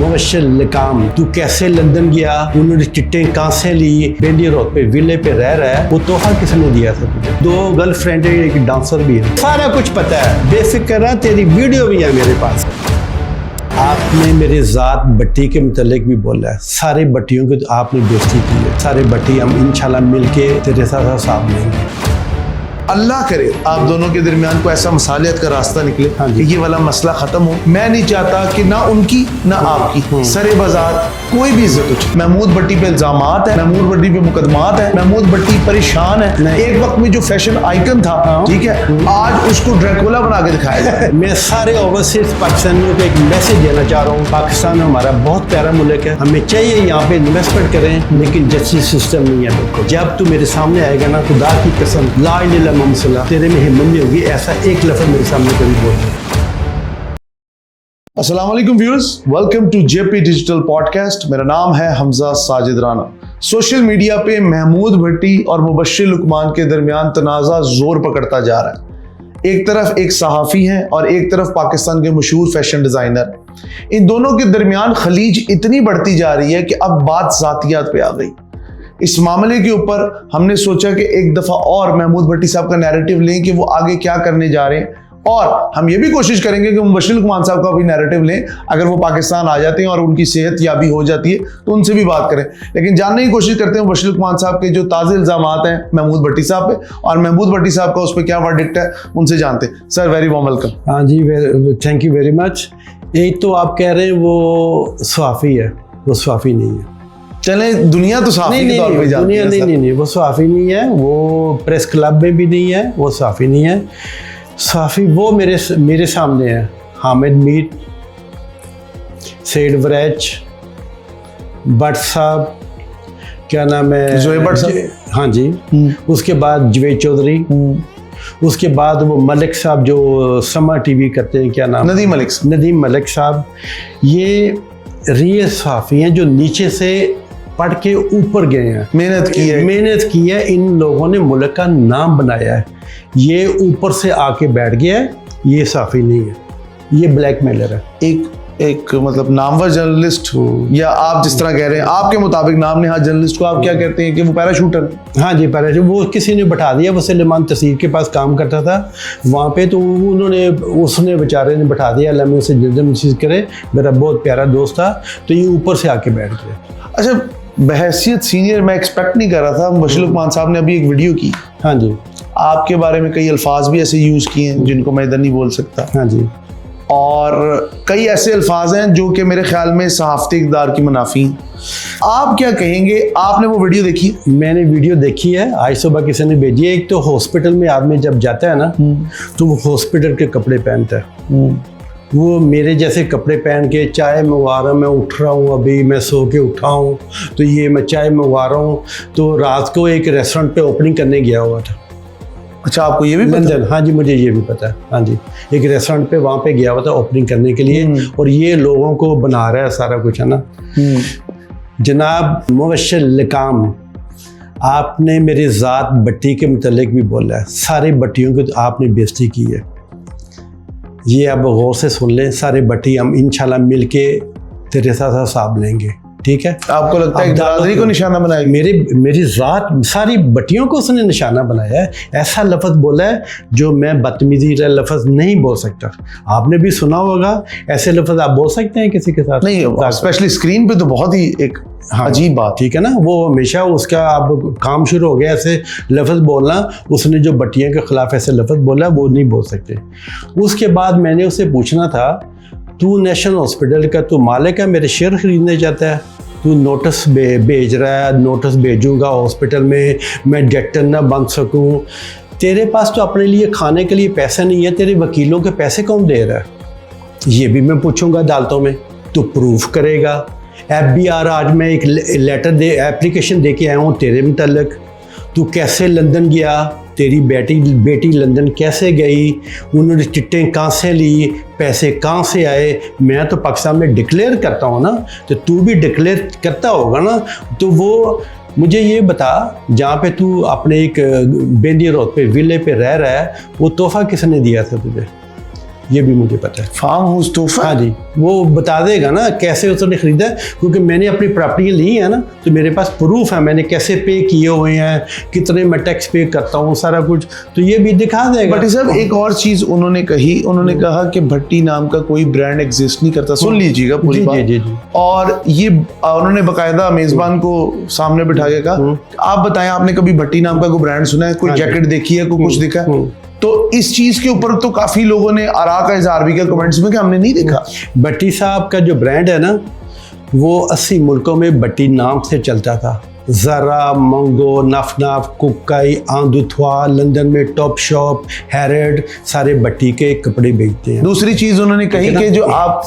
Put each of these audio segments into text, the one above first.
मुबश्शिर लिकाम, तू कैसे लंदन गया, उन्होंने चिट्टें कहाँ से ली, बेंडी रोड पे विले पे रह रहा है, वो तोहफा किसने दिया था तुझे? 2 गर्लफ्रेंड है, एक डांसर भी है, सारा कुछ पता है, बेफिक्र रह, तेरी वीडियो भी है मेरे पास। आपने मेरे ज़ात भट्टी के मुतल्लिक भी बोला है, सारे भट्टियों की तो आपने बेइज्जती की है, सारे भट्टी हम इंशाल्लाह मिलके तेरे साथ साथ लेंगे। अल्लाह करे आप दोनों के दरमियान को ऐसा मसालियत का रास्ता निकले कि ये वाला मसला खत्म हो। मैं नहीं चाहता कि ना उनकी ना आपकी सरे बाजार कोई भी इज्जत हो। महमूद भट्टी पे इल्जामात है, महमूद भट्टी पे मुकदमात है, महमूद भट्टी परेशान है। एक वक्त में जो फैशन आइकन था, ठीक है, आज उसको ड्रैकुला बना के दिखाया जाए। मैं सारे ओवरसीज पाकिस्तानियों को एक मैसेज देना चाह रहा हूँ, पाकिस्तान हमारा बहुत प्यारा मुल्क है, हमें चाहिए यहाँ पे इन्वेस्टमेंट करें, लेकिन जस्टिस सिस्टम नहीं है बिल्कुल। जब तू मेरे सामने आएगा ना, खुदा की कसम ला इलाहा इल्लल्लाह तेरे में हिम्मत नहीं होगी ऐसा एक लफ्ज़ मेरे सामने कभी बोल। अस्सलाम वालेकुम viewers, welcome to JP digital podcast. मेरा नाम है हमजा साजिद राना। सोशल मीडिया पे महमूद भट्टी और मुबश्शिर लुकमान के दरमियान तनाज़ा जोर पकड़ता जा रहा है। एक तरफ एक सहाफ़ी हैं और एक तरफ पाकिस्तान के मशहूर फैशन डिज़ाइनर। इन दोनों के दरमियान खलीज इतनी बढ़ती जा रही है कि अब बात ज़ातियात पे आ गई। इस मामले के ऊपर हमने सोचा कि एक दफ़ा और महमूद भट्टी साहब का नैरेटिव लें कि वो आगे क्या करने जा रहे हैं, और हम ये भी कोशिश करेंगे कि मुबश्शिर लुकमान साहब का भी नैरेटिव लें। अगर वो पाकिस्तान आ जाते हैं और उनकी सेहत याबी हो जाती है तो उनसे भी बात करें, लेकिन जानने की कोशिश करते हैं मुबश्शिर लुकमान साहब के जो ताज़े इल्ज़ामात हैं महमूद भट्टी साहब पे, और महमूद भट्टी साहब का उस पर क्या वर्डिक्ट है, उनसे जानते हैं। Sir, very warm welcome. हाँ जी, थैंक यू वेरी मच। एक तो आप कह रहे हैं वो सहाफ़ी है, वो सहाफ़ी नहीं है। चले, दुनिया तो सहाफ़ी के तौर पे जानती है। नहीं, वो सहाफ़ी नहीं है, वो प्रेस क्लब में भी नहीं है, वो सहाफ़ी नहीं है। सहाफ़ी वो मेरे सामने है, हामिद मीर, सैयद वरैच, भट्ट साहब, क्या नाम है, ज़ोए भट्ट साहब, हाँ जी, उसके बाद जवेद चौधरी, उसके बाद वो मलिक साहब जो समा टीवी करते हैं, क्या नाम, नदीम मलिक साहब। ये रियल सहाफ़ी हैं जो नीचे से पढ़ के ऊपर गए हैं, मेहनत की है। इन लोगों ने मुल्क का नाम बनाया है। ये ऊपर से आके बैठ गया है, ये सहाफ़ी नहीं है, ये ब्लैकमेलर है। एक मतलब नामवर जर्नलिस्ट, या आप जिस तरह कह रहे हैं, आपके मुताबिक नाम नेहाद जर्नलिस्ट को आप क्या कहते हैं कि वो पैराशूटर? हाँ जी, पैराशूट। वो किसी ने बैठा दिया, वो सलेमान तसीर के पास काम करता था वहाँ पे, तो उसने बेचारे ने बैठा दिया, अल्लाह में उसे जल्द नसीब करे, मेरा बहुत प्यारा दोस्त था, तो ये ऊपर से आके बैठ गया। अच्छा, बहैसियत सीनियर मैं एक्सपेक्ट नहीं कर रहा था। मुबश्शिर लुकमान साहब ने अभी एक वीडियो की, हाँ जी, आपके बारे में कई अल्फाज भी ऐसे यूज़ किए हैं जिनको मैं इधर नहीं बोल सकता, हाँ जी, और कई ऐसे अल्फाज हैं जो कि मेरे ख्याल में सहाफ़ती इक़्तिदार की मुनाफी हैं। आप क्या कहेंगे? आपने वो वीडियो देखी? मैंने वीडियो देखी है, आज सुबह किसी ने भेजी है। एक तो हॉस्पिटल में आदमी जब जाता है ना, तो वो हॉस्पिटल के कपड़े पहनता है, वो मेरे जैसे कपड़े पहन के चाय मंगवा रहा हूँ, मैं उठ रहा हूँ, अभी मैं सो के उठा हूँ, तो ये मैं चाय मंगवा रहा हूँ। तो रात को एक रेस्टोरेंट पे ओपनिंग करने गया हुआ था। अच्छा, आपको ये भी लंदन? हाँ जी, मुझे ये भी पता है, हाँ जी, एक रेस्टोरेंट पे वहाँ पे गया हुआ था ओपनिंग करने के लिए, और ये लोगों को बना रहा है सारा कुछ, है ना। जनाब मुबश्शिर लिकाम, आपने मेरे ज़ात भट्टी के मुतल्लिक भी बोला है, सारे भट्टियों की तो आपने बेइज्जती की है। ये अब गौर से सुन लें, सारे भट्टी हम इंशाल्लाह मिल के तेरे साथ हिसाब लेंगे, ठीक है? आपको लगता है बरादरी को निशाना बनाया? मेरी ज़ात सारी भट्टियों को उसने निशाना बनाया है। ऐसा लफ्ज़ बोला है जो मैं बदतमीजी का लफ्ज़ नहीं बोल सकता। आपने भी सुना होगा, ऐसे लफ्ज़ आप बोल सकते हैं किसी के साथ? नहीं, स्पेशली स्क्रीन पे तो बहुत ही एक अजीब बात, ठीक है ना। वो हमेशा उसका अब काम शुरू हो गया ऐसे लफ्ज़ बोलना। उसने जो भट्टियों के ख़िलाफ़ ऐसे लफ्ज़ बोला वो नहीं बोल सकते। उसके बाद मैंने उसे पूछना था, तू नेशनल हॉस्पिटल का तू मालिक है, मेरे शेयर खरीदने जाता है, तू नोटिस भेज रहा है, नोटिस भेजूंगा हॉस्पिटल में, मैं डॉक्टर ना बन सकूं, तेरे पास तो अपने लिए खाने के लिए पैसे नहीं है, तेरे वकीलों के पैसे कौन दे रहा है? ये भी मैं पूछूंगा अदालतों में, तू प्रूफ करेगा। FBR आज मैं एक लेटर एप्लीकेशन दे के आया हूँ तेरे मुतल्लिक, तू कैसे लंदन गया, तेरी बेटी लंदन कैसे गई, उन्होंने चिट्टें कहाँ से ली, पैसे कहाँ से आए। मैं तो पाकिस्तान में डिक्लेयर करता हूँ ना, तो तू भी डिक्लेयर करता होगा ना। तो वो मुझे ये बता, जहाँ पे तू अपने एक बेंडी रोड पे विले पे रह रहा है, वो तोहफा किसने दिया था तुझे? ये भी मुझे पता है। फार्म हाउस तोहफा? हाँ जी, वो बता देगा ना कैसे उसने खरीदा है, क्योंकि मैंने अपनी प्रॉपर्टी ली है ना, तो मेरे पास प्रूफ है मैंने कैसे पे किए हुए हैं, कितने मैं टैक्स पे करता हूँ, सारा कुछ, तो ये भी दिखा देगा। भट्टी साहब एक और चीज उन्होंने कही, उन्होंने कहा कि भट्टी नाम का कोई ब्रांड एग्जिस्ट नहीं करता। सुन लीजिएगा पूरी बात। जी। और ये उन्होंने बकायदा मेजबान को सामने बिठा के कहा, आप बताएं आपने कभी भट्टी नाम का कोई ब्रांड सुना है, कोई जैकेट देखी है, कोई कुछ दिखा है? तो इस चीज के ऊपर तो काफी लोगों ने आरा का इजहार भी किया कमेंट्स में कि हमने नहीं देखा। भट्टी साहब का जो ब्रांड है ना, वो 80 मुल्कों में भट्टी नाम से चलता था। ज़रा, मंगो, नफ, कुकाई, आंदुथवा, लंदन में टॉप शॉप, हैरेड, सारे भट्टी के कपड़े बेचते हैं। दूसरी चीज उन्होंने कही कि जो आप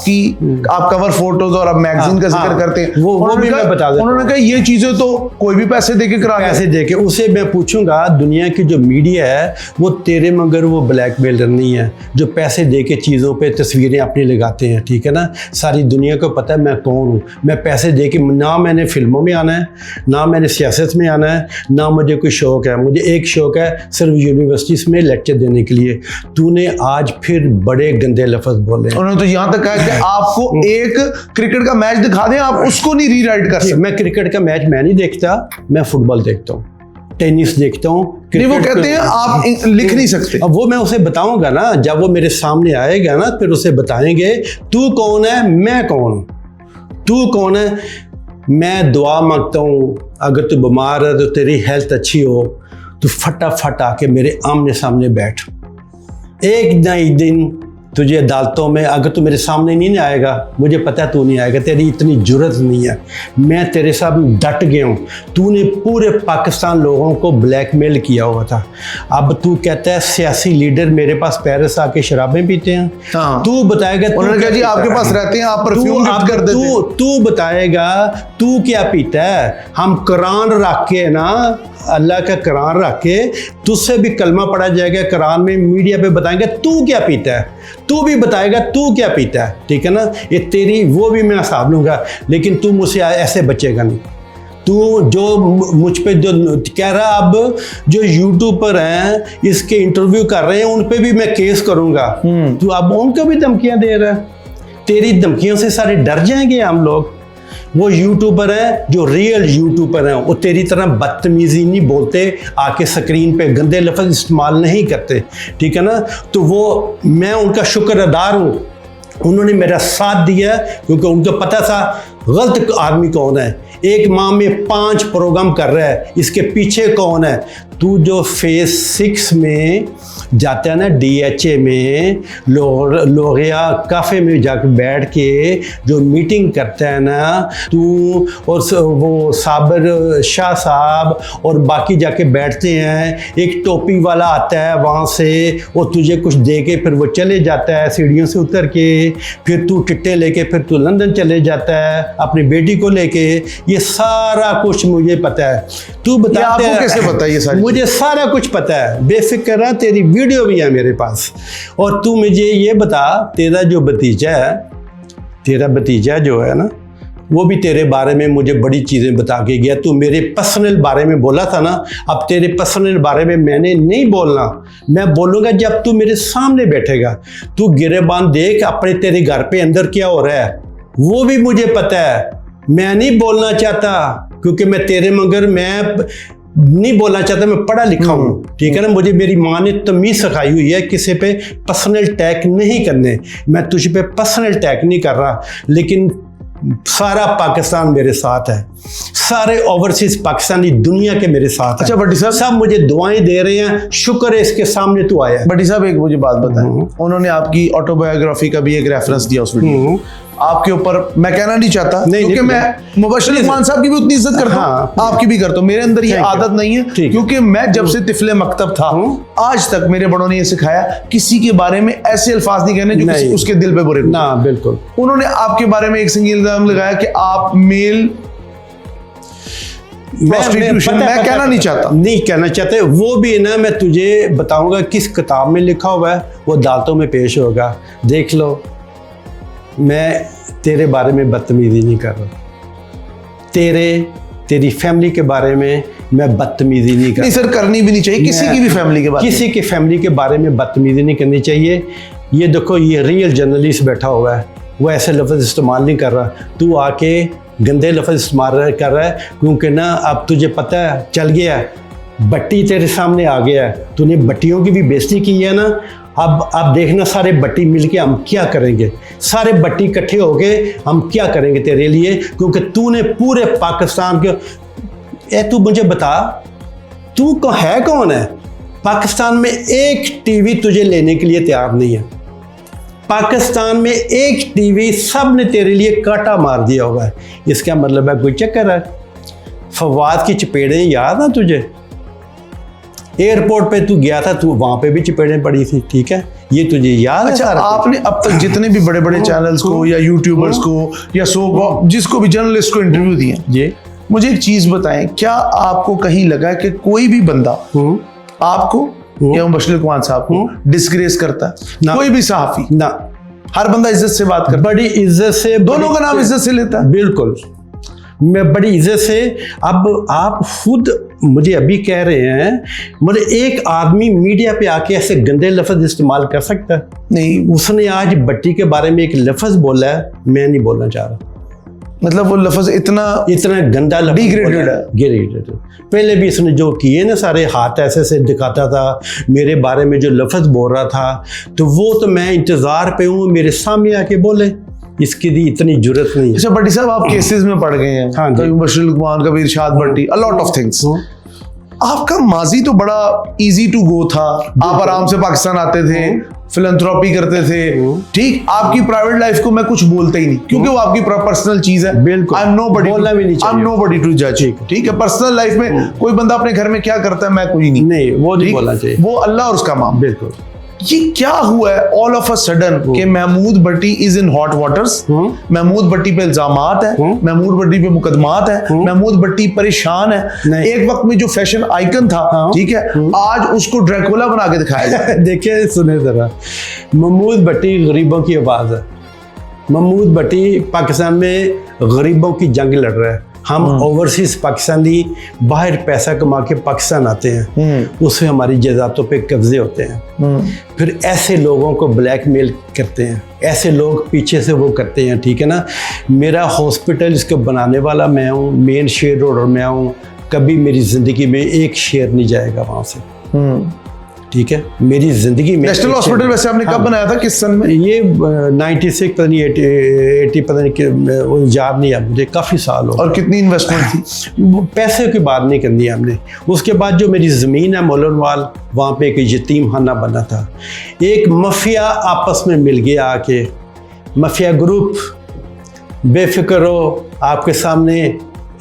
कवर फोटोज और आप मैगजीन का जिक्र करते हैं, वो भी मैं बता देता हूं। उन्होंने कहा ये चीजें तो कोई भी पैसे देके करा, पैसे देके। उसे मैं पूछूंगा, दुनिया की जो मीडिया है वो तेरे मगर वो ब्लैकमेलर नहीं है जो पैसे देके चीज़ों पे तस्वीरें अपनी लगाते हैं, ठीक है ना। सारी दुनिया को पता है मैं कौन हूँ। मैं पैसे देके, ना मैंने फिल्मों में आना है, ना मैंने सियासत में आना है, ना मुझे कोई शौक है। मुझे एक शौक है, सिर्फ यूनिवर्सिटीज़ में लेक्चर देने के लिए। तूने आज फिर बड़े गंदे लफ्ज बोले। उन्होंने तो यहाँ तक कहा कि आपको एक क्रिकेट का मैच दिखा दें, आप उसको नहीं रीराइट कर सकते। मैं क्रिकेट का मैच मैं नहीं देखता, मैं फुटबॉल देखता हूँ, टेनिस देखता हूँ। नहीं, वो कहते हैं आप लिख नहीं सकते। अब वो मैं उसे बताऊंगा ना, जब वो मेरे सामने आएगा ना, फिर उसे बताएंगे तू कौन है, मैं कौन हूँ, तू कौन है। मैं दुआ मांगता हूँ, अगर तू बीमार है तो तेरी हेल्थ अच्छी हो, तो फटाफट आके मेरे आमने सामने बैठ। एक ना एक दिन तुझे अदालतों में, अगर तू मेरे सामने नहीं आएगा, मुझे पता है तू नहीं आएगा, तेरी इतनी जुर्रत नहीं है। मैं तेरे साथ डट गया हूँ। तूने पूरे पाकिस्तान लोगों को ब्लैकमेल किया हुआ था। अब तू कहता है सियासी लीडर मेरे पास पेरिस आके शराबें पीते हैं। हाँ। तू बताएगा, उन्होंने कहा जी आपके पास रहते हैं, आप परफ्यूम गिफ्ट कर देते हैं। तू बताएगा तू क्या पीता है। हम कुरान रख के ना, अल्लाह का कुरान रख के तुझसे भी कलमा पढ़ा जाएगा कुरान में, मीडिया पे बताएंगे तू क्या पीता है, तू भी बताएगा तू क्या पीता है, ठीक है ना। ये तेरी वो भी मैं हिसाब लूँगा, लेकिन तू मुझसे ऐसे बचेगा नहीं। तू जो मुझ पे जो कह रहा, अब जो यूट्यूब पर हैं, इसके इंटरव्यू कर रहे हैं, उन पे भी मैं केस करूँगा। तू अब उनको भी धमकियाँ दे रहा है। तेरी धमकियों से सारे डर जाएंगे हम लोग। वो यूट्यूबर है जो रियल यूट्यूबर हैं, वो तेरी तरह बदतमीजी नहीं बोलते, आके स्क्रीन पे गंदे लफ्ज़ इस्तेमाल नहीं करते, ठीक है ना। तो वो मैं उनका शुक्रगुजार हूँ, उन्होंने मेरा साथ दिया, क्योंकि उनको पता था गलत आदमी कौन है। एक माह में 5 प्रोग्राम कर रहा है, इसके पीछे कौन है। तू जो फेज 6 में जाता है ना, DHA में, लोहिया काफ़े में जाकर बैठ के जो मीटिंग करता है ना, तू और वो साबिर शाह साहब और बाकी जाके बैठते हैं। एक टोपी वाला आता है वहाँ से, वो तुझे कुछ दे के फिर वो चले जाता है सीढ़ियों से उतर के, फिर तू टिट्टे लेके फिर तू लंदन चले जाता है अपनी बेटी को लेके। ये सारा कुछ मुझे पता है। तू बता, आपको कैसे पता है ये सारी? मुझे सारा कुछ पता है, बेफिक्र रह, तेरी वीडियो भी है मेरे पास। और तू मुझे ये बता, तेरा जो भतीजा है, तेरा भतीजा जो है ना, वो भी तेरे बारे में मुझे बड़ी चीज़ें बता के गया। तू मेरे पर्सनल बारे में बोला था ना, अब तेरे पर्सनल बारे में मैंने नहीं बोलना। मैं बोलूँगा जब तू मेरे सामने बैठेगा। तू गिरेबान देख अपने तेरे घर पे अंदर क्या हो रहा है, वो भी मुझे पता है। मैं नहीं बोलना चाहता, क्योंकि मैं तेरे मगर मैं नहीं बोलना चाहता। मैं पढ़ा लिखा हूँ, ठीक है ना। मुझे मेरी माँ ने तमीज़ सिखाई हुई है किसी पे पर्सनल अटैक नहीं करने। मैं तुझ पे पर्सनल अटैक नहीं कर रहा, लेकिन सारा पाकिस्तान मेरे साथ है, सारे ओवरसीज पाकिस्तानी दुनिया के मेरे साथ है। अच्छा भट्टी साहब, सब मुझे दुआएं दे रहे हैं, शुक्र है इसके सामने तू आया। भट्टी साहब एक मुझे बात बताएं, उन्होंने आपकी ऑटोबायोग्राफी का भी एक रेफरेंस दिया उस वीडियो आपके ऊपर। मैं कहना नहीं चाहता क्योंकि मैं मुबश्शिर उस्मान साहब की भी उतनी इज्जत करता हूँ, आपकी भी करता हूँ। मेरे अंदर ये आदत नहीं है, क्योंकि मैं जब से तिफले मकतब था आज तक मेरे बड़ों ने ये सिखाया, किसी के बारे में ऐसे अल्फाज नहीं कहने जो किसी उसके दिल पे बुरे ना। बिल्कुल। उन्होंने आपके बारे में एक संगीन इल्जाम लगाया कि आप मेल मैं कहना नहीं चाहते। वो भी ना मैं तुझे बताऊंगा किस किताब में लिखा हुआ है, वो अदालतों में पेश होगा, देख लो। मैं तेरे बारे में बदतमीजी नहीं कर रहा, तेरी फैमिली के बारे में मैं बदतमीजी नहीं कर रहा। नहीं सर, करनी भी नहीं चाहिए किसी की भी फैमिली के बारे में। किसी की फैमिली के बारे में बदतमीजी नहीं करनी चाहिए। ये देखो ये रियल जर्नलिस्ट बैठा हुआ है, वो ऐसे लफ्ज़ इस्तेमाल नहीं कर रहा, तू आके गंदे लफ्ज़ इस्तेमाल कर रहा है, क्योंकि ना अब तुझे पता है चल गया है, बट्टी तेरे सामने आ गया है, तूने बट्टियों की भी बेइज्जती की है ना। अब देखना सारे बट्टी मिलके हम क्या करेंगे, सारे बट्टी इकट्ठे होके हम क्या करेंगे तेरे लिए, क्योंकि तूने पूरे पाकिस्तान के तू मुझे बता तू है कौन है? पाकिस्तान में एक टीवी तुझे लेने के लिए तैयार नहीं है, पाकिस्तान में एक टीवी सब ने तेरे लिए कांटा मार दिया होगा है। इसका मतलब है कोई चक्कर है। फवाद की चपेड़ें याद ना तुझे? एयरपोर्ट पे तू गया था, तू वहां पे भी चपेड़ें पड़ी थी, ठीक है, ये तुझे याद है? अच्छा, आपने अब तक जितने भी बड़े बड़े चैनल्स को या यूट्यूबर्स को या जिसको भी जर्नलिस्ट को इंटरव्यू दिए जी, मुझे एक चीज बताएं, क्या आपको कहीं लगा कि कोई भी बंदा आपको या मुबश्शिर लुकमान साहब को डिस्ग्रेस करता है? कोई भी सहाफी ना, हर बंदा इज्जत से बात करता है, बड़ी इज्जत से, दोनों का नाम इज्जत से लेता है। बिल्कुल, मैं बड़ी इज्जत से। अब आप खुद मुझे अभी कह रहे हैं, मतलब एक आदमी मीडिया पे आके ऐसे गंदे लफ्ज इस्तेमाल कर सकता है? नहीं। उसने आज बट्टी के बारे में एक लफ्ज बोला है, मैं नहीं बोलना चाह रहा। मतलब वो लफ्ज इतना गंदा लफ्ज डिग्रेडेड है, डिग्रेडेड। पहले भी इसने जो किए ना, सारे हाथ ऐसे से दिखाता था, मेरे बारे में जो लफ्ज बोल रहा था, तो वो तो मैं इंतजार पे हूँ मेरे सामने आके बोले, इसकी भी इतनी जरूरत नहीं है। अच्छा भट्टी साहब, आप केसेस में पड़ गए हैं, हाँ, कभी मुबश्शिर लुकमान, कभी इरशाद भट्टी, अ लॉट ऑफ थिंग्स। आपका माजी तो बड़ा इजी टू गो था, आप आराम से पाकिस्तान आते थे, फिलैंथ्रोपी करते थे, ठीक। आपकी प्राइवेट लाइफ को मैं कुछ बोलता ही नहीं, क्योंकि वो आपकी पर्सनल चीज है। बिल्कुल, आई एम नोबडी टू जज, ठीक है। पर्सनल लाइफ में कोई बंदा अपने घर में क्या करता है, मैं कोई नहीं, वो नहीं बोलना चाहिए, वो अल्लाह और उसका मामला। बिल्कुल। ये क्या हुआ है ऑल ऑफ अ सडन कि Mahmood Bhatti is in hot waters, Mahmood Bhatti पे इल्जामात है, महमूद भट्टी पे मुकदमात है, महमूद भट्टी परेशान है। एक वक्त में जो फैशन आइकन था, ठीक है, आज उसको ड्रैकुला बना के दिखाया जाए। देखिए, सुने जरा, महमूद भट्टी गरीबों की आवाज है। महमूद भट्टी पाकिस्तान में गरीबों की जंग लड़ रहा है। हम ओवरसीज पाकिस्तानी बाहर पैसा कमा के पाकिस्तान आते हैं, उससे हमारी जायदादों पे कब्जे होते हैं, फिर ऐसे लोगों को ब्लैकमेल करते हैं, ऐसे लोग पीछे से वो करते हैं, ठीक है ना। मेरा हॉस्पिटल इसको बनाने वाला मैं हूँ, मेन शेयर रोड मैं हूँ, कभी मेरी ज़िंदगी में एक शेयर नहीं जाएगा वहाँ से, ठीक है। मेरी जिंदगी में नेशनल हॉस्पिटल वैसे आपने कब बनाया था, किस सन में? ये 96 पता नहीं 80 पता नहीं, याद नहीं है मुझे, काफ़ी साल हो। और कितनी इन्वेस्टमेंट थी? पैसे की बात नहीं करनी हमने। उसके बाद जो मेरी ज़मीन है मोलनवाल, वहाँ पे एक यतीम खाना बना था, एक माफिया आपस में मिल गया आके, माफिया ग्रुप। बेफिक्र हो, आपके सामने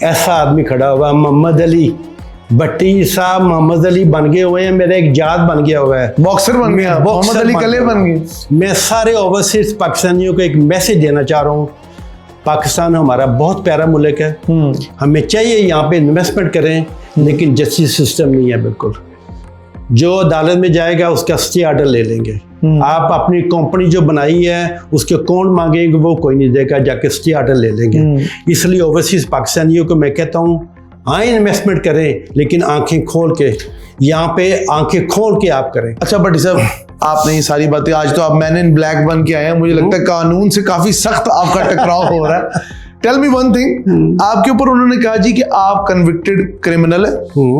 ऐसा आदमी खड़ा हुआ, मोहम्मद अली भट्टी साहब मोहम्मद अली बन गए हुए हैं, मेरा एक जात बन गया हुआ है, बॉक्सर बन गया, मोहम्मद अली कले बन गए। मैं सारे ओवरसीज पाकिस्तानियों को एक मैसेज देना चाह रहा हूँ, पाकिस्तान हमारा बहुत प्यारा मुल्क है, हमें चाहिए यहाँ पे इन्वेस्टमेंट करें, लेकिन जस्टिस सिस्टम नहीं है बिल्कुल। जो अदालत में जाएगा उसका स्टे ऑर्डर ले लेंगे। आप अपनी कंपनी जो बनाई है उसके अकाउंट मांगेंगे, वो कोई नहीं देगा, जाके स्टे ऑर्डर ले लेंगे। इसलिए ओवरसीज पाकिस्तानियों को मैं कहता हूँ, हाँ इन्वेस्टमेंट करें, लेकिन आंखें खोल के, यहाँ पे आंखें खोल के आप करें। अच्छा भट्टी साहब, आपने ये सारी बातें, आज तो आप मैन इन ब्लैक बन के आए हैं, मुझे लगता है कानून से काफी सख्त आपका टकराव हो रहा है। टेल मी वन थिंग, आपके ऊपर उन्होंने कहा जी कि आप कन्विक्टेड क्रिमिनल है,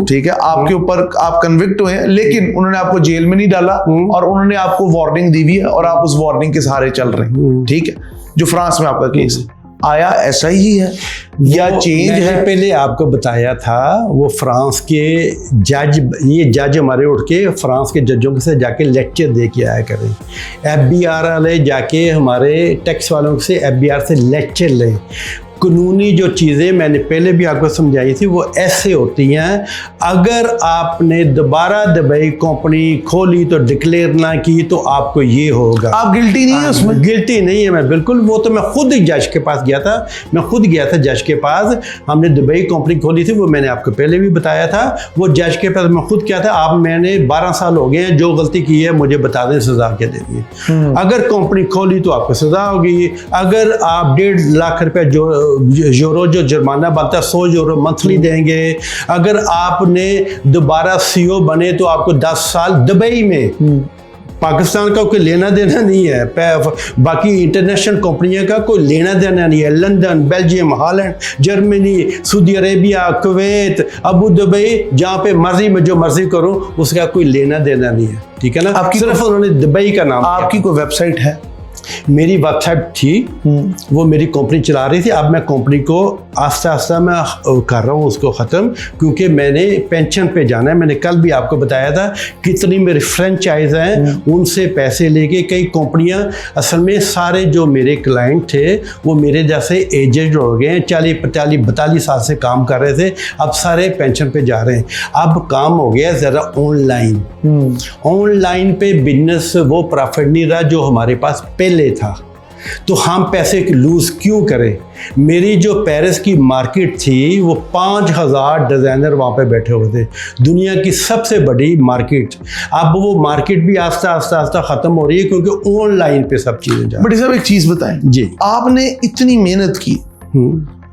ठीक है, आपके ऊपर आप कन्विक्ट हुए हैं, लेकिन उन्होंने आपको जेल में नहीं डाला और उन्होंने आपको वार्निंग दी हुई है और आप उस वार्निंग के सहारे चल रहे हैं, ठीक है, जो फ्रांस में आपका केस है। आया ऐसा ही है या चेंज है? पहले आपको बताया था, वो फ्रांस के जज हमारे उठ के फ्रांस के जजों से जाके लेक्चर दे के आया करें। FBI वाले जाके हमारे टैक्स वालों से FBI से लेक्चर लें। कानूनी जो चीज़ें मैंने पहले भी आपको समझाई थी वो ऐसे होती हैं, अगर आपने दोबारा दुबई कंपनी खोली तो डिक्लेयर ना की तो आपको ये होगा। आप गिल्टी नहीं है उसमें? गिल्टी नहीं है मैं, बिल्कुल। वो तो मैं खुद जज के पास गया था, मैं खुद गया था जज के पास। हमने दुबई कंपनी खोली थी, वो मैंने आपको पहले भी बताया था। वो जज के पास मैं खुद क्या था, आप मैंने 12 साल हो गए हैं, जो गलती की है मुझे बता दें, सजा क्या देनी है। अगर कंपनी खोली तो आपको सजा होगी। अगर आप 1.5 लाख रुपया यूरो जो जुर्माना बनता है 100 यूरो मंथली देंगे। अगर आपने दोबारा CEO बने तो आपको 10 साल दुबई में पाकिस्तान का कोई लेना देना नहीं है, बाकी इंटरनेशनल कंपनियों का कोई लेना देना नहीं है। London, Belgium, Holland, Germany, Saudi Arabia, Kuwait, Abu Dubai, जहाँ पे मर्जी में जो मर्जी करूँ उसका कोई लेना देना नहीं है, ठीक है ना। आपकी सिर्फ उन्होंने दुबई का नाम, आपकी कोई वेबसाइट है? मेरी वेबसाइट थी, वो मेरी कंपनी चला रही थी। अब मैं कंपनी को आस्ता आस्ता मैं कर रहा हूँ उसको ख़त्म, क्योंकि मैंने पेंशन पे जाना है। मैंने कल भी आपको बताया था कितनी मेरी फ्रेंचाइज हैं, उनसे पैसे लेके कई कंपनियां, असल में सारे जो मेरे क्लाइंट थे वो मेरे जैसे एजेड हो गए हैं, 40-42 साल से काम कर रहे थे, अब सारे पेंशन पे जा रहे हैं। अब काम हो गया ज़रा ऑनलाइन पे बिजनेस वो प्रॉफिट नहीं रहा जो हमारे पास पहले था, तो हम पैसे लूज क्यों करें। मेरी जो पेरिस की मार्केट थी वो 5000 डिज़ाइनर वहाँ पे बैठे हुए थे, दुनिया की सबसे बड़ी मार्केट। अब वो मार्केट भी आस्ता आस्ता ख़त्म हो रही है क्योंकि ऑनलाइन पे सब चीज़ें जा रही हैं। बट साहब एक चीज़ बताएं जी, आपने इतनी मेहनत की,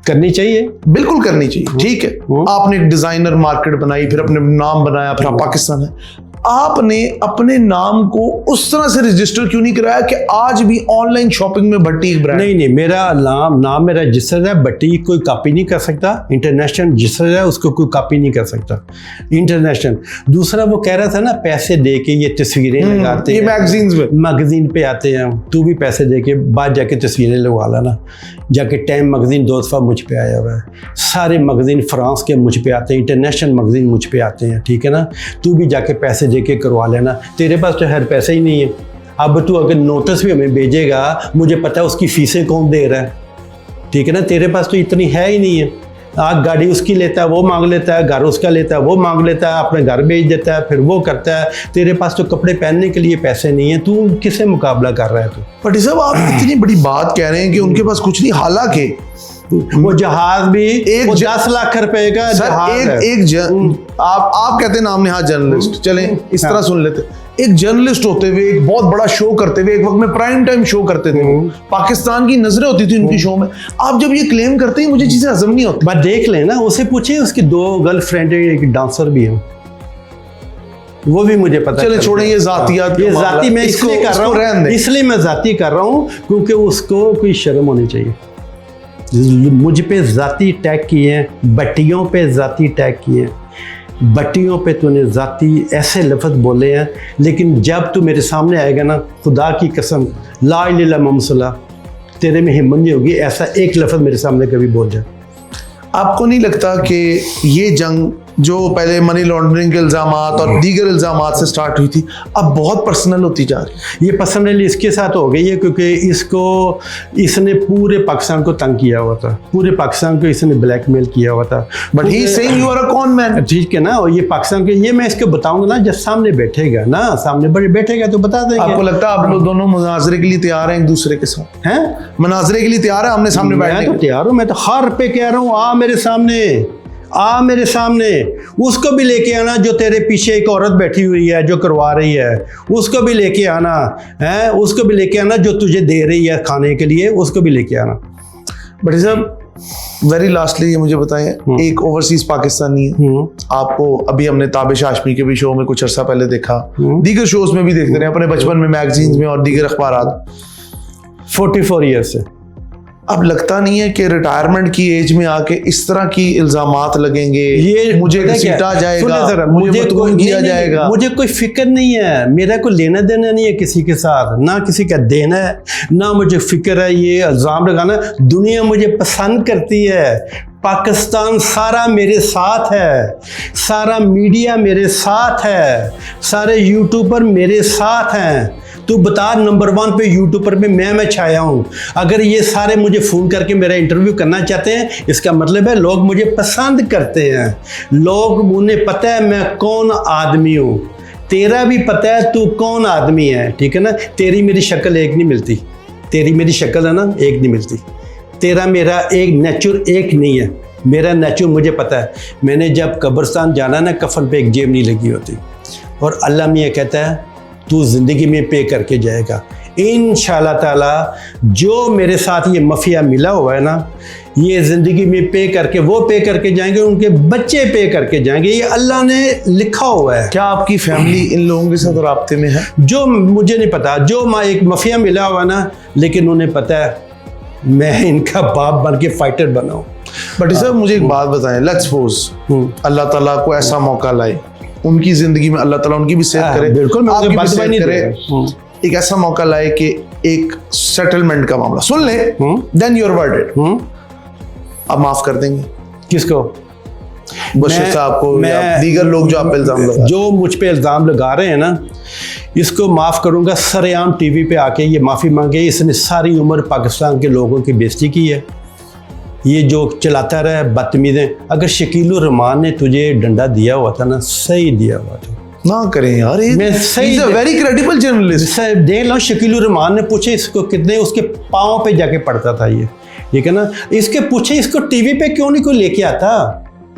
करनी चाहिए, बिल्कुल करनी चाहिए, ठीक है। आपने एक डिजाइनर मार्केट बनाई, फिर अपने नाम बनाया, फिर पाकिस्तान है। आपने अपने नाम को उस तरह से रजिस्टर क्यों नहीं कराया कि आज भी ऑनलाइन शॉपिंग में भट्टी एक ब्रांड? नहीं, मेरा नाम मेरा रजिस्टर है, भट्टी कोई कॉपी नहीं कर सकता। इंटरनेशनल रजिस्टर है, उसको कोई कॉपी नहीं कर सकता इंटरनेशनल। दूसरा वो कह रहा था ना पैसे दे के ये तस्वीरें लगाते हैं, मैगजीन पे आते हैं, तू भी पैसे दे के बाद जाके तस्वीरें लगवा लाना। जाके टाइम मैगजीन 2 दफ़ा मुझ पे आया हुआ है, सारे मैगजीन फ्रांस के मुझ पे आते हैं, इंटरनेशनल मैगजीन मुझ पे आते हैं, ठीक है ना। तू भी जाके पैसे दे के करवा लेना, तेरे पास तो हर पैसा ही नहीं है। अब तू अगर नोटिस भी हमें भेजेगा, मुझे पता है उसकी फीसें कौन दे रहा है, ठीक है ना। तेरे पास तो इतनी है ही नहीं है। आग गाड़ी उसकी लेता है, वो मांग लेता है, घर उसका लेता है, वो मांग लेता है, अपने घर भेज देता है, फिर वो करता है। तेरे पास तो कपड़े पहनने के लिए पैसे नहीं है, तू किससे मुकाबला कर रहा है तू? बट साहब आप इतनी बड़ी बात कह रहे हैं कि उनके पास कुछ नहीं, हालांकि वो जहाज भी एक 10 लाख रुपए का जहाज है। आप कहते हैं नाम ने, हाँ जर्नलिस्ट, चले इस तरह सुन लेते। एक जर्नलिस्ट होते हुए, एक बहुत बड़ा शो करते हुए, एक वक्त में प्राइम टाइम शो करते थे, पाकिस्तान की नजरें होती थी उनकी शो में। आप जब ये क्लेम करते हैं मुझे चीजें हजम नहीं होती। बात देख लेना, उसे पूछिए, उसकी 2 गर्लफ्रेंड है, एक डांसर भी है, वो भी मुझे पता। चले छोड़ें ये जातियात, ये जाति मैं इसलिए कर रहा हूँ, इसलिए मैं जाति कर रहा हूँ क्योंकि उसको कोई शर्म होनी चाहिए। मुझ पे जाति टैग किए हैं, बट्टियों पे जाति टैग किए हैं, बट्टियों पे तूने जाति ऐसे लफ्ज़ बोले हैं, लेकिन जब तू मेरे सामने आएगा ना, खुदा की कसम, ला इलाहा इल्लल्लाह मुहम्मद, तेरे में हिम्मत नहीं होगी ऐसा एक लफ्ज़ मेरे सामने कभी बोल जाए। आपको नहीं लगता कि ये जंग जो पहले मनी लॉन्ड्रिंग के इल्ज़ामात और दीगर इल्ज़ामात से स्टार्ट हुई थी, अब बहुत पर्सनल होती जा रही है? ये पर्सनली इसके साथ हो गई है क्योंकि इसने पूरे पाकिस्तान को तंग किया हुआ था, पूरे पाकिस्तान को इसने ब्लैकमेल किया हुआ था। But he saying you are a con man, ठीक है ना। और ये पाकिस्तान के, ये मैं इसको बताऊंगा ना जब सामने बैठेगा ना, सामने बड़े बैठेगा तो बता देंगे। आपको लगता है आप लोग दोनों मुनाजरे के लिए तैयार हैं एक दूसरे के साथ? हैं मुनाजरे के लिए तैयार है, आमने सामने बैठने? मैं तो तैयार हूँ, मैं तो हर पे कह रहा हूँ, आ मेरे सामने, आ मेरे सामने। उसको भी लेके आना जो तेरे पीछे एक औरत बैठी हुई है जो करवा रही है, उसको भी लेके आना है, उसको भी लेके आना जो तुझे दे रही है खाने के लिए, उसको भी लेके आना। बट साहब वेरी लास्टली ये मुझे बताएं, एक ओवरसीज पाकिस्तानी है, आपको अभी हमने ताबिश हाशमी के भी शो में कुछ अर्सा पहले देखा, दीगर शोज में भी देखते रहे अपने बचपन में, मैगजीन्स में और दीगर अखबारात। 44 ईयर्स से अब लगता नहीं है कि रिटायरमेंट की एज में आके इस तरह की इल्जामात लगेंगे, ये मुझे घसीटा जाएगा, मुझे मदगून किया जाएगा? मुझे कोई फिक्र नहीं है, मेरा कोई लेना देना नहीं है किसी के साथ, ना किसी का देना है, ना मुझे फिक्र है ये इल्जाम लगाना। दुनिया मुझे पसंद करती है, पाकिस्तान सारा मेरे साथ है, सारा मीडिया मेरे साथ है, सारे यूट्यूबर मेरे साथ हैं। तू बता, नंबर 1 पे यूट्यूबर पे मैं छाया हूँ। अगर ये सारे मुझे फ़ोन करके मेरा इंटरव्यू करना चाहते हैं, इसका मतलब है लोग मुझे पसंद करते हैं, लोग, उन्हें पता है मैं कौन आदमी हूँ। तेरा भी पता है तू कौन आदमी है, ठीक है ना। तेरी मेरी शक्ल एक नहीं मिलती, तेरी मेरी शक्ल है ना एक नहीं मिलती, तेरा मेरा एक नेचर एक नहीं है। मेरा नेचर मुझे पता है, मैंने जब कब्रिस्तान जाना ना, कफन पे एक जेब नहीं लगी होती, और अल्लाह मियाँ कहता है तू ज़िंदगी में पे करके जाएगा इंशाअल्लाह ताला। जो मेरे साथ ये मफिया मिला हुआ है ना, ये ज़िंदगी में पे करके वो पे करके जाएंगे, उनके बच्चे पे करके जाएंगे, ये अल्लाह ने लिखा हुआ है। क्या आपकी फैमिली इन लोगों के साथ राब्ते में है? जो मुझे नहीं पता, जो एक माफिया मिला हुआ ना, लेकिन उन्हें पता है मैं इनका बाप बन के फाइटर बना हूँ। बट सर मुझे एक बात बताएं, लेट्स सपोज अल्लाह ताला को ऐसा मौका लाए, उनकी जिंदगी में अल्लाह ताला उनकी भी सेहत करे, बिल्कुल मैं आपकी भी बात सेहत नहीं करे, एक ऐसा मौका लाए कि एक सेटलमेंट का मामला सुन ले, देन यू आर वर्डेड, आप माफ कर देंगे किसको? बशीर साहब को या दीगर लोग जो आप पे इल्जाम लगा, जो मुझ पे इल्जाम लगा रहे हैं ना, इसको माफ़ करूंगा। सरेआम टीवी पे आके ये माफ़ी मांगे, इसने सारी उम्र पाकिस्तान के लोगों की बेइज्जती की है, ये जो चलाता रहा है बदतमीज़ें। अगर शकीलुर रहमान ने तुझे डंडा दिया हुआ था ना, सही दिया हुआ था ना करें यार, मैं सही वेरी क्रेडिबल जर्नलिस्ट। देख लो, शकीलुर रहमान ने पूछे इसको कितने उसके पाँव पे जाके पड़ता था ये, ठीक है ना, इसके पूछे इसको टीवी पे क्यों नहीं कोई लेके आता,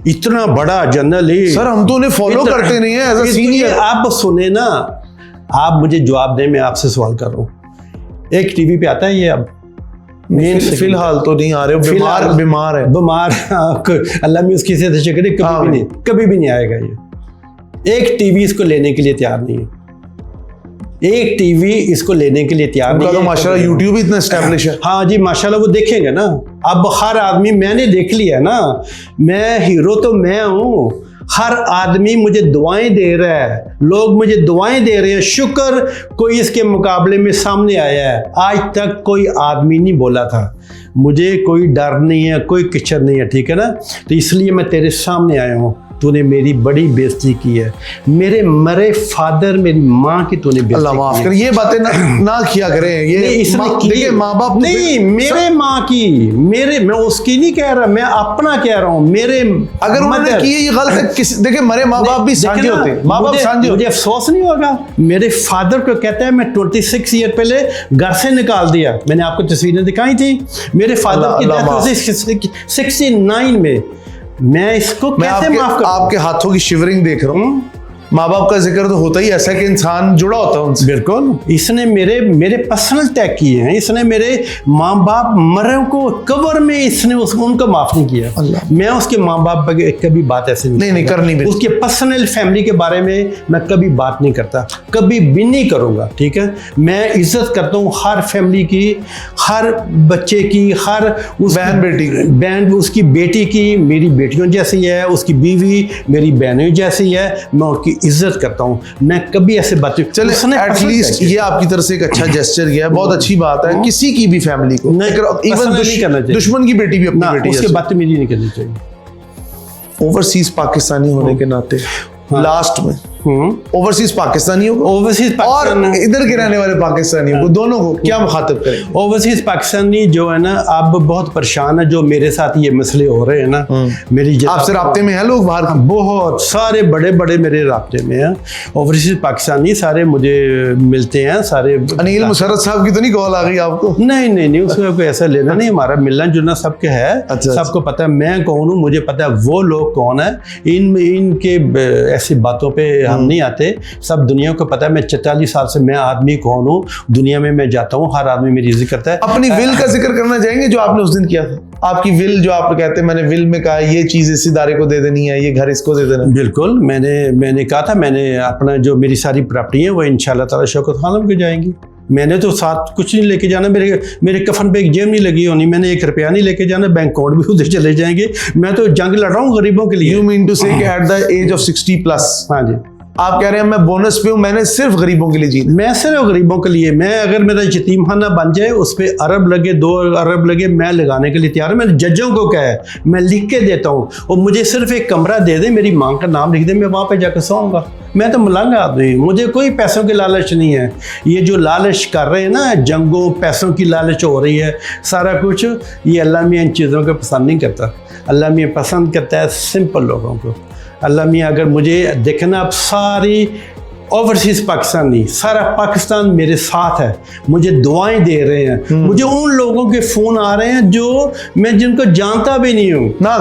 इतना बड़ा जर्नलिस्ट। सर हम तो उन्हें फॉलो करते नहीं है एज अ सीनियर। आप सुने ना, आप मुझे जवाब दें, मैं आपसे सवाल कर रहा हूँ, एक टीवी पे आता है ये अब फिलहाल तो नहीं आ रहे, बीमार है अल्लाह में उसकी सेहत अच्छी करे, कभी भी नहीं आएगा ये। एक टीवी इसको लेने के लिए तैयार नहीं है, एक टीवी इसको लेने के लिए तैयार नहीं है। तो माशाल्लाह यूट्यूब इतना एस्टैब्लिश है। हाँ जी माशाल्लाह, वो देखेंगे ना, अब हर आदमी, मैंने देख लिया ना, मैं हीरो तो मैं हूँ, हर आदमी मुझे दुआएं दे रहा है, लोग मुझे दुआएं दे रहे हैं, शुक्र कोई इसके मुकाबले में सामने आया है। आज तक कोई आदमी नहीं बोला था, मुझे कोई डर नहीं है, कोई किचर नहीं है, ठीक है ना, तो इसलिए मैं तेरे सामने आया हूँ। तूने मेरी बड़ी बेइज्जती की है, मेरे मरे फादर, मेरी माँ की तूने बेइज्जती। अल्लाह माफ कर, ये बातें ना किया करें, ये देखिए माँ बाप नहीं, मेरे माँ की, मैं उसकी नहीं कह रहा, मैं अपना कह रहा हूँ। मेरे अगर उन्होंने किए ये गलत है, देखिए मरे माँ बाप भी सांझे होते हैं, माँ बाप सांझे होते। मुझे अफसोस नहीं होगा, मेरे फादर को कहता है मैं 26 ईयर पहले घर से निकाल दिया, मैंने आपको तस्वीरें दिखाई थी, मेरे फादर की डेथ 69 में। मैं इसको कैसे माफ करूं? आपके हाथों की शिवरिंग देख रहा हूँ, माँ बाप का जिक्र तो होता ही ऐसा कि इंसान जुड़ा होता है उनसे। बिल्कुल, इसने मेरे पर्सनल तय किए हैं, इसने मेरे माँ बाप मरे को कब्र में इसने उनको माफ नहीं किया। मैं उसके माँ बाप पर कभी बात ऐसे नहीं करनी, उसके पर्सनल फैमिली के बारे में मैं कभी बात नहीं करता, कभी भी नहीं करूँगा, ठीक है। मैं इज्जत करता हूँ हर फैमिली की, हर बच्चे की, हर उस बहन उसकी बेटी की, मेरी बेटियों जैसी है, उसकी बीवी मेरी बहनों जैसी है, मैं उनकी इज्जत करता हूँ, मैं कभी ऐसे बातें। चले एटलीस्ट ये आपकी तरफ से एक अच्छा जेस्चर किया है, बहुत अच्छी बात है। किसी की भी फैमिली को इवन दुश्मन की बेटी भी अपनी बेटी उसके बदतमीजी नहीं करनी चाहिए। ओवरसीज पाकिस्तानी होने के नाते लास्ट में ओवरसीज पाकिस्तानियों को, ओवरसीज और इधर के रहने वाले पाकिस्तानियों को, दोनों को क्या मुखातिब करें? ओवरसीज पाकिस्तानी जो है ना, अब बहुत परेशान है, जो मेरे साथ ये मसले हो रहे हैं ना, मेरी आपसे राब्ते में है लोग बाहर? बहुत सारे बड़े बड़े मेरे राब्ते में हैं ओवरसीज पाकिस्तानी, सारे मुझे मिलते हैं सारे। अनिल मुशर्रफ साहब की तो नहीं कॉल आ गई आपको? नहीं, उसमें कोई ऐसा लेना नहीं, हमारा मिलना जुलना सबके है। सबको पता है मैं कौन हूँ, मुझे पता है वो लोग कौन है, इनके ऐसी बातों पर हम नहीं आते, सब दुनिया को पता है। मैं 44 साल से मैं आदमी कौन हूँ, दुनिया में मैं जाता हूँ, हर आदमी मेरी इज्जत करता है। अपनी विल का जिक्र करना चाहेंगे जो आपने उस दिन किया था? आपकी विल जो आप कहते हैं, मैंने विल में कहा ये चीज इस इदारे को दे देनी है, ये घर इसको दे देना है। बिल्कुल, मैंने कहा था, मैंने अपना जो मेरी सारी प्रॉपर्टी है वो इंशाल्लाह ताला शौकत खानम को जाएंगी। मैंने तो साथ कुछ नहीं लेके जाना, मेरे कफन पे एक जेब नहीं लगी होनी, मैंने 1 रुपया नहीं लेके जाना, बैंक अकाउंट भी उधर चले जाएंगे। मैं तो जंग लड़ रहा हूँ गरीबों के लिए। यू मीन टू से एट द एज ऑफ 60+? हाँ जी, आप कह रहे हैं मैं बोनस पे हूं, मैंने सिर्फ गरीबों के लिए जीना। मैं सिर्फ गरीबों के लिए, मैं अगर मेरा यतीमखाना बन जाए, उस पर अरब लगे, 2 अरब लगे, मैं लगाने के लिए तैयार हूँ। मैंने जजों को कहा है, मैं लिख के देता हूँ, और मुझे सिर्फ एक कमरा दे दे, मेरी माँ का नाम लिख दे, मैं वहाँ पे जाकर सोऊंगा। मैं तो मलंग आदमी, मुझे कोई पैसों की लालच नहीं है। ये जो लालच कर रहे हैं ना, जंगों पैसों की लालच हो रही है, सारा कुछ, ये अल्लाह मियाँ इन चीज़ों को पसंद नहीं करता। अल्लाह मियाँ पसंद करता है सिंपल लोगों को। अल्लाह मियाँ अगर मुझे देखना, अब सारी ओवरसीज पाकिस्तानी, सारा पाकिस्तान मेरे साथ है, मुझे दुआएं दे रहे हैं। मुझे उन लोगों के फ़ोन आ रहे हैं जो मैं जिनको जानता भी नहीं हूँ, ना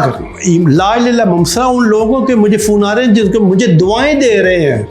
ला इलाहा मुमसरा, उन लोगों के मुझे फ़ोन आ रहे हैं जिनको मुझे दुआएं दे रहे हैं।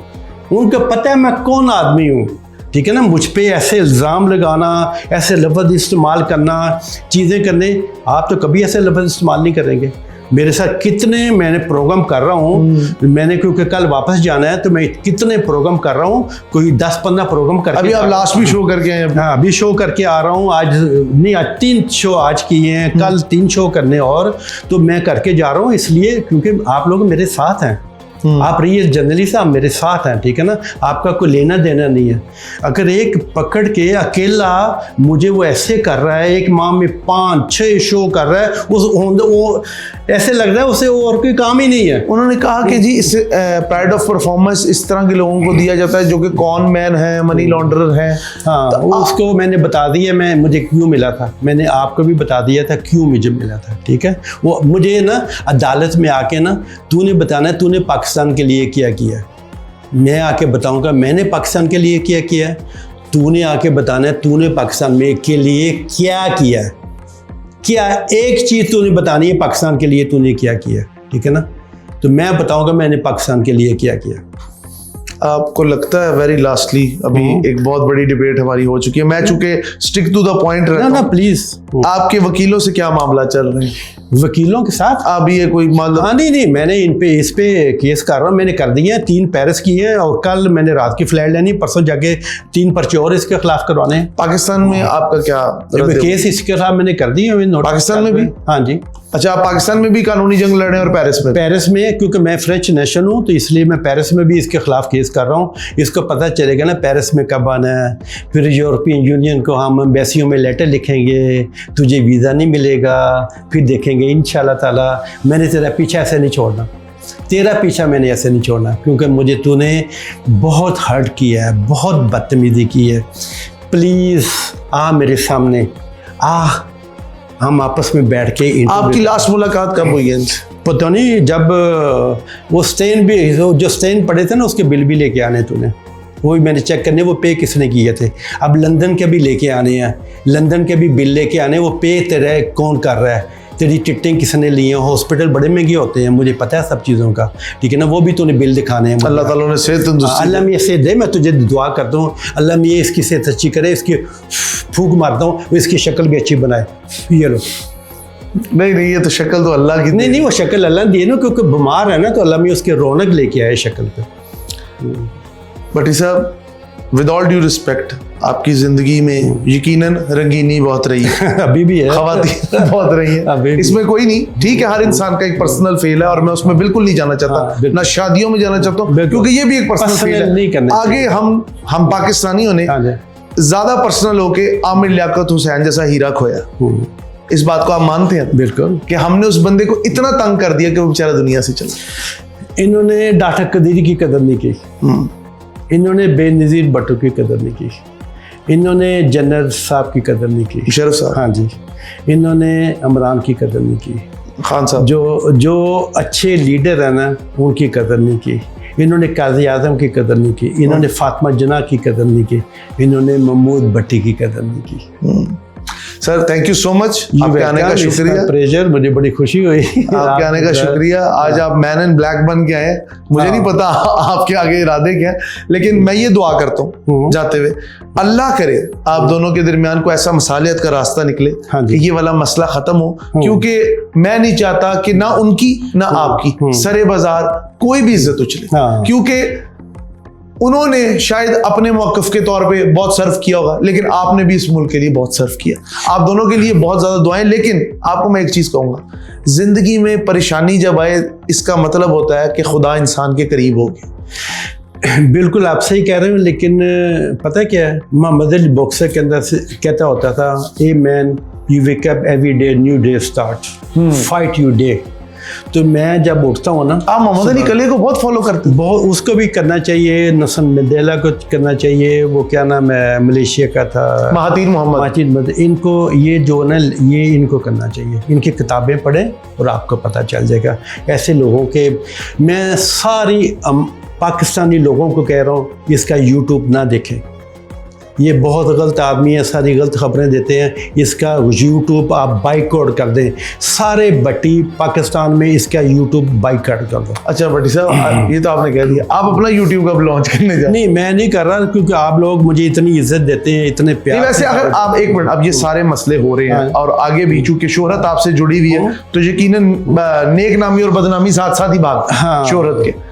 उनको पता है मैं कौन आदमी हूँ। ठीक है ना। मुझ पे ऐसे इल्ज़ाम लगाना, ऐसे लफ्ज़ इस्तेमाल करना, चीज़ें करने, आप तो कभी ऐसे लफ्ज़ इस्तेमाल नहीं करेंगे। मेरे साथ कितने मैंने प्रोग्राम कर रहा हूँ, मैंने क्योंकि कल वापस जाना है तो मैं कितने प्रोग्राम कर रहा हूँ, कोई 10-15 प्रोग्राम करके अभी आप लास्ट भी शो करके आए हैं? हाँ, अभी शो करके आ रहा हूँ। आज नहीं, आज 3 शो आज किए हैं, कल 3 शो करने और, तो मैं करके जा रहा हूँ इसलिए क्योंकि आप लोग मेरे साथ हैं। आप रहिए जर्नलिस्ट, आप मेरे साथ हैं, ठीक है ना। आपका कोई लेना देना नहीं है। अगर एक पकड़ के अकेला मुझे वो ऐसे कर रहा है, एक माह में 5-6 शो कर रहा है, वो ऐसे लग रहा है उसे और कोई काम ही नहीं है। उन्होंने कहा कि जी इस प्राइड ऑफ परफॉर्मेंस इस तरह के लोगों को दिया जाता है जो कि कॉन मैन है, मनी लॉन्ड्रर है। हाँ, तो उसको मैंने बता दिया, मुझे क्यों मिला था, मैंने आपको भी बता दिया था क्यों मुझे मिला था, ठीक है। वो मुझे ना अदालत में आके ना तूने बताना है तूने पाकिस्तान के लिए क्या किया, मैं आके बताऊंगा मैंने पाकिस्तान के लिए क्या किया, तूने आके बताना है तूने पाकिस्तान में के लिए क्या किया, क्या एक चीज़ तूने बतानी है पाकिस्तान के लिए तूने क्या किया, ठीक है ना। तो मैं बताऊंगा मैंने पाकिस्तान के लिए क्या किया। आपको लगता है वेरी लास्टली अभी एक बहुत बड़ी डिबेट हमारी हो चुकी है, मैं चूंकि स्टिक टू द पॉइंट रहता हूं। ना प्लीज, आपके वकीलों से क्या मामला चल रहे हैं? वकीलों के साथ अभी ये कोई मतलब? हाँ नहीं, मैंने इस पे केस कर रहा हूँ, मैंने कर दिए हैं, 3 पेरिस किए हैं और कल मैंने रात की फ्लाइट लेनी, परसों जाके 3 पर्चे और इसके खिलाफ करवाने हैं। पाकिस्तान में आपका क्या केस इसके खिलाफ मैंने कर दिए हैं। पाकिस्तान में भी? हाँ जी। अच्छा, आप पाकिस्तान में भी कानूनी जंग लड़ रहे हैं और पेरिस में? क्योंकि मैं फ्रेंच नेशन हूँ तो इसलिए मैं पेरिस में भी इसके खिलाफ केस कर रहा हूँ। इसको पता चलेगा ना पेरिस में कब आना है, फिर यूरोपियन यूनियन को हम एम्बेसियों में लेटर लिखेंगे, तुझे वीज़ा नहीं मिलेगा, फिर देखेंगे इंशाल्लाह ताला। मैंने तेरा पीछा ऐसे नहीं छोड़ना, तेरा पीछा मैंने ऐसे नहीं छोड़ना, क्योंकि मुझे तूने बहुत हर्ट किया है, बहुत बदतमीजी की है। प्लीज़ आ मेरे सामने आ, हम आपस में बैठ के। आपकी लास्ट मुलाकात कब हुई है? पता नहीं, जब वो स्टेन भी जो स्टेन पड़े थे ना उसके बिल भी लेके आने तूने, वो भी मैंने चेक करने, वो पे किसने किए थे। अब लंदन के भी लेके आने हैं, लंदन के भी बिल लेके आने, वो पे तेरे कौन कर रहा है, तेरी टिकटें किसने ली हैं, हॉस्पिटल बड़े महंगे होते हैं, मुझे पता है सब चीज़ों का, ठीक है ना। वो भी तूने बिल दिखाने हैं। अल्लाह ताला ने सेहत तंदुरुस्ती, अल्लाह में सेहत दे, मैं तुझे दुआ करता हूँ अल्लाह में इसकी सेहत अच्छी करे, इसकी फूंक मारता हूँ, इसकी शक्ल भी अच्छी बनाए। ये लो। नहीं, ये तो शक्ल तो अल्लाह की नहीं, वो शक्ल अल्लाह दी ना, क्योंकि बीमार है ना तो अल्लाह में उसके रौनक लेके आए शक्ल पे। भट्टी साहब, विद ऑल ड्यू रिस्पेक्ट, आपकी जिंदगी में यकीनन रंगीनी बहुत रही है। अभी भी है, खवातीन बहुत रही है, इसमें कोई नहीं, ठीक है। हर इंसान का एक पर्सनल फेल है और मैं उसमें बिल्कुल नहीं जाना चाहता, ना शादियों में जाना चाहता हूँ, क्योंकि ये भी एक पर्सनल फेल है। आगे हम पाकिस्तानियों ने ज्यादा पर्सनल होके आमिर लियाकत हुसैन जैसा हीरा खोया। इस बात को आप मानते हैं? बिल्कुल, कि हमने उस बंदे को इतना तंग कर दिया कि वो बेचारा दुनिया से चला। इन्होंने डॉक्टर कदीरी की कदर नहीं की, इन्होंने बेनज़ीर भुट्टो की कदर नहीं की, इन्होंने जनरल साहब की कदर नहीं की, मुशर्रफ साहब, हाँ जी, इन्होंने इमरान की कदर नहीं की, खान साहब, जो अच्छे लीडर हैं ना उनकी कदर नहीं की, इन्होंने काज़ी आज़म की कदर नहीं की, इन्होंने फातिमा जिन्ना की कदर नहीं की, इन्होंने महमूद भट्टी की कदर नहीं की। Sir, thank you so much, आपके आने का शुक्रिया। प्रेजर, मुझे बड़ी खुशी हुई आपके आने का शुक्रिया। आज आप मैन इन ब्लैक बन के आए, मुझे नहीं पता आपके आगे इरादे क्या है, लेकिन मैं ये दुआ करता हूँ जाते हुए, अल्लाह करे आप दोनों के दरमियान को ऐसा मसालियत का रास्ता निकले कि ये वाला मसला खत्म हो, क्योंकि मैं नहीं चाहता कि ना उनकी ना आपकी सरे बाजार कोई भी इज्जत उछले, क्योंकि उन्होंने शायद अपने मौक़िफ़ के तौर पे बहुत सर्व किया होगा, लेकिन आपने भी इस मुल्क के लिए बहुत सर्व किया। आप दोनों के लिए बहुत ज़्यादा दुआएं। लेकिन आपको मैं एक चीज़ कहूँगा, ज़िंदगी में परेशानी जब आए इसका मतलब होता है कि खुदा इंसान के करीब हो गया। बिल्कुल आप सही कह रहे हो, लेकिन पता है क्या है, मोहम्मद अली बॉक्सर के अंदर से कहता होता था, a man you wake up every day, new day start, fight you day. तो मैं जब उठता हूँ ना, आप मोहम्मद अली कले को बहुत फॉलो करते हैं। बहुत, उसको भी करना चाहिए, नेल्सन मंडेला को करना चाहिए, वो क्या नाम है मलेशिया का था, महातीर मोहम्मद, इनको ये जो ना ये इनको करना चाहिए, इनकी किताबें पढ़ें और आपको पता चल जाएगा। ऐसे लोगों के मैं सारी पाकिस्तानी लोगों को कह रहा हूँ इसका यूट्यूब ना देखें, ये बहुत गलत आदमी है, सारी गलत खबरें देते हैं, इसका यूट्यूब आप बाइकआउट कर दें, सारे भट्टी पाकिस्तान में इसका यूट्यूब बाइकआउट कर दो। अच्छा भट्टी साहब, ये तो आपने कह दिया, आप अपना यूट्यूब कब लॉन्च करने जा रहे हैं? नहीं, मैं नहीं कर रहा, क्योंकि आप लोग मुझे इतनी इज्जत देते हैं, इतने प्यार। वैसे अगर आप एक मिनट, अब ये सारे मसले हो रहे हैं और आगे भी चूंकि शोहरत आपसे जुड़ी हुई है, तो यकीनन नेक नामी और बदनामी साथ साथ ही भाग शोहरत के।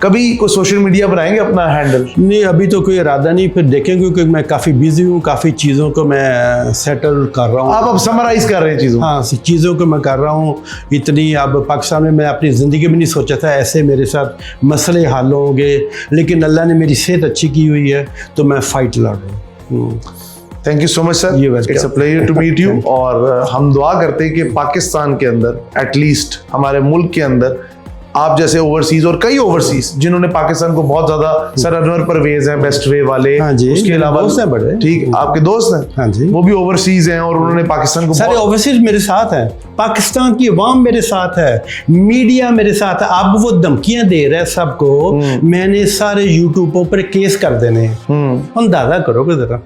कभी कोई सोशल मीडिया बनाएंगे अपना हैंडल? नहीं, अभी तो कोई इरादा नहीं, फिर देखेंगे, क्योंकि मैं काफ़ी बिजी हूँ, काफ़ी चीज़ों को मैं सेटल कर रहा हूँ। आप अब समराइज कर रहे हैं चीज़ों? हाँ, चीज़ों को मैं कर रहा हूँ। इतनी अब पाकिस्तान में मैं अपनी ज़िंदगी में नहीं सोचा था ऐसे मेरे साथ मसले हल होंगे, लेकिन अल्लाह ने मेरी सेहत अच्छी की हुई है, तो मैं फ़ाइट लड़ रहा हूँ। Thank you so much sir, it's a pleasure to meet you. और हम दुआ करते हैं कि पाकिस्तान के अंदर, एटलीस्ट हमारे मुल्क के अंदर, आप जैसे ओवरसीज और कई ओवरसीज जिन्होंने पाकिस्तान को बहुत ज्यादा, सर अनवर परवेज हैं बेस्ट वे वाले, हाँ जी, उसके अलावा दोस्त हैं बड़े, ठीक आपके दोस्त हैं, हाँ जी, वो भी ओवरसीज हैं और उन्होंने पाकिस्तान को सारे ओवरसीज मेरे साथ हैं, पाकिस्तान की अवाम मेरे साथ है, मीडिया मेरे साथ है। अब वो धमकियां दे रहे हैं सबको, मैंने सारे यूट्यूब पर केस कर देने हैं। अंदाजा करोगे जरा,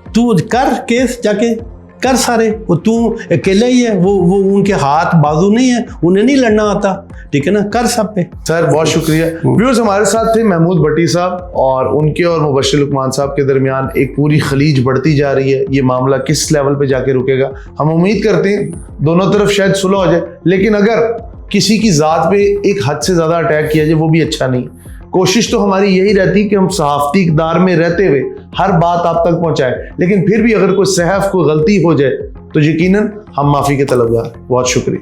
तू कर केस जाके कर सारे, वो तू अकेला ही है, वो उनके हाथ बाजू नहीं है, उन्हें नहीं लड़ना आता, ठीक है ना, कर सब पे। सर बहुत शुक्रिया। व्यूअर्स, हमारे साथ थे महमूद भट्टी साहब, और उनके और मुबश्शिर लुकमान साहब के दरमियान एक पूरी खलीज बढ़ती जा रही है। ये मामला किस लेवल पे जाके रुकेगा, हम उम्मीद करते हैं दोनों तरफ शायद सुलह हो जाए, लेकिन अगर किसी की जात पे एक हद से ज्यादा अटैक किया जाए वो भी अच्छा नहीं। कोशिश तो हमारी यही रहती कि हम सहाफती इक़दार में रहते हुए हर बात आप तक पहुंचाएं, लेकिन फिर भी अगर कोई सहफ, कोई गलती हो जाए तो यकीनन हम माफ़ी के तलबगार। बहुत शुक्रिया।